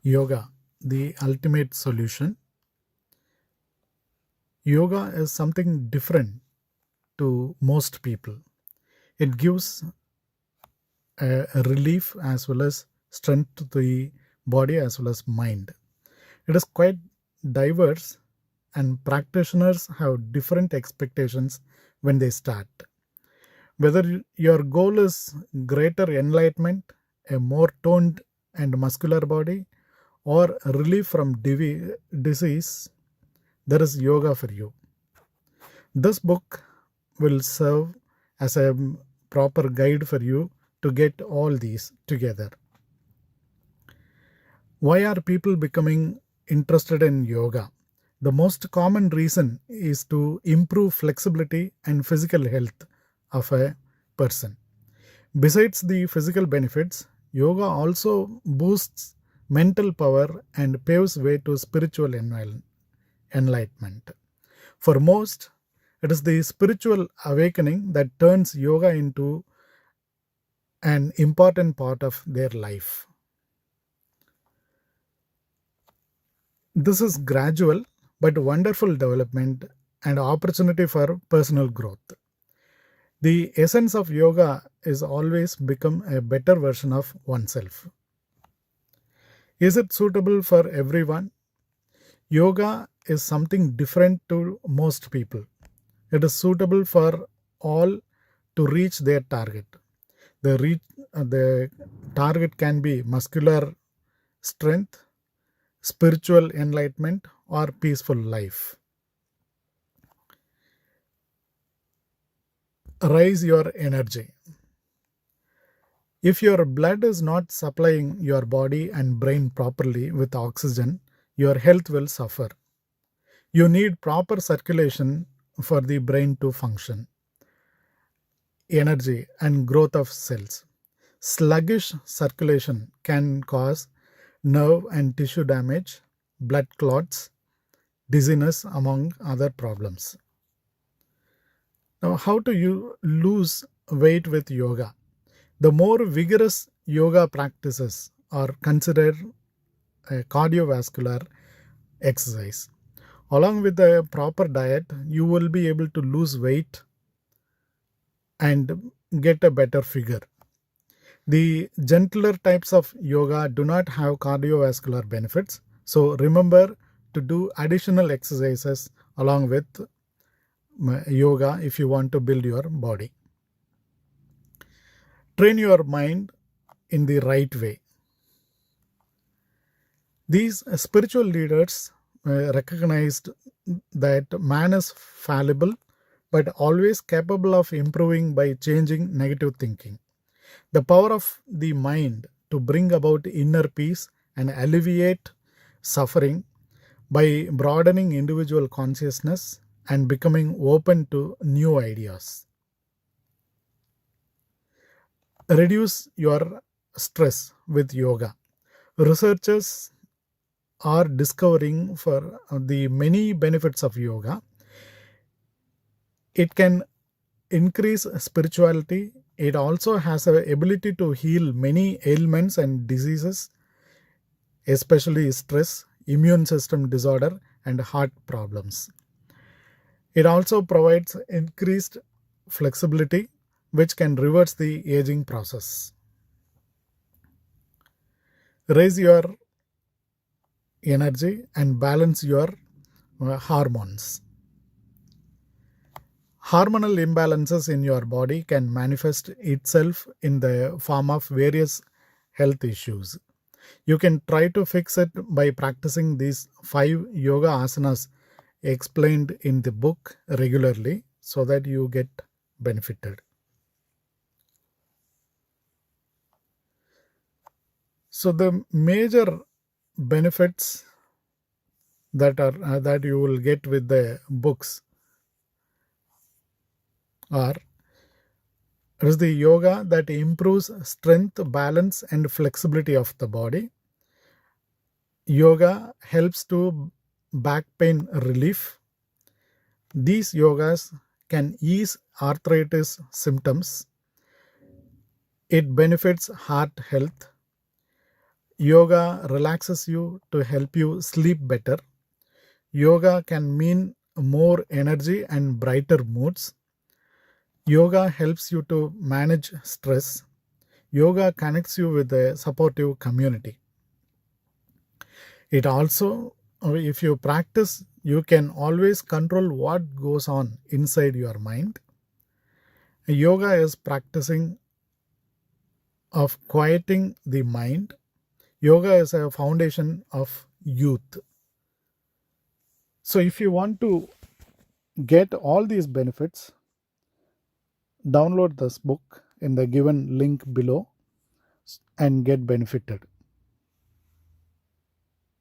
Yoga, the ultimate solution. Yoga is something different to most people. It gives a relief as well as strength to the body as well as mind. It is quite diverse, and practitioners have different expectations when they start. Whether your goal is greater enlightenment, a more toned and muscular body, or relief from disease, there is yoga for you. This book will serve as a proper guide for you to get all these together. Why are people becoming interested in yoga? The most common reason is to improve flexibility and physical health of a person. Besides the physical benefits, yoga also boosts mental power and paves way to spiritual enlightenment. For most, it is the spiritual awakening that turns yoga into an important part of their life. This is gradual but wonderful development and opportunity for personal growth. The essence of yoga is always become a better version of oneself. Is it suitable for everyone? Yoga is something different to most people. It is suitable for all to reach their target. The target can be muscular strength, spiritual enlightenment, or peaceful life. Raise your energy. If your blood is not supplying your body and brain properly with oxygen, your health will suffer. You need proper circulation for the brain to function, energy, and growth of cells. Sluggish circulation can cause nerve and tissue damage, blood clots, dizziness, among other problems. Now, how do you lose weight with yoga? The more vigorous yoga practices are considered a cardiovascular exercise. Along with a proper diet, you will be able to lose weight and get a better figure. The gentler types of yoga do not have cardiovascular benefits, so remember to do additional exercises along with yoga if you want to build your body. Train your mind in the right way. These spiritual leaders recognized that man is fallible but always capable of improving by changing negative thinking. The power of the mind to bring about inner peace and alleviate suffering by broadening individual consciousness and becoming open to new ideas. Reduce your stress with yoga. Researchers are discovering for the many benefits of yoga. It can increase spirituality. It also has an ability to heal many ailments and diseases, especially stress, immune system disorder, and heart problems. It also provides increased flexibility, which can reverse the aging process. Raise your energy and balance your hormones. Hormonal imbalances in your body can manifest itself in the form of various health issues. You can try to fix it by practicing these 5 yoga asanas explained in the book regularly so that you get benefited. So the major benefits that you will get with the books are: it is the yoga that improves strength, balance, and flexibility of the body. Yoga helps to back pain relief. These yogas can ease arthritis symptoms. It benefits heart health. Yoga relaxes you to help you sleep better. Yoga can mean more energy and brighter moods. Yoga helps you to manage stress. Yoga connects you with a supportive community. It also, if you practice, you can always control what goes on inside your mind. Yoga is practicing of quieting the mind. Yoga is a foundation of youth. So if you want to get all these benefits, download this book in the given link below and get benefited.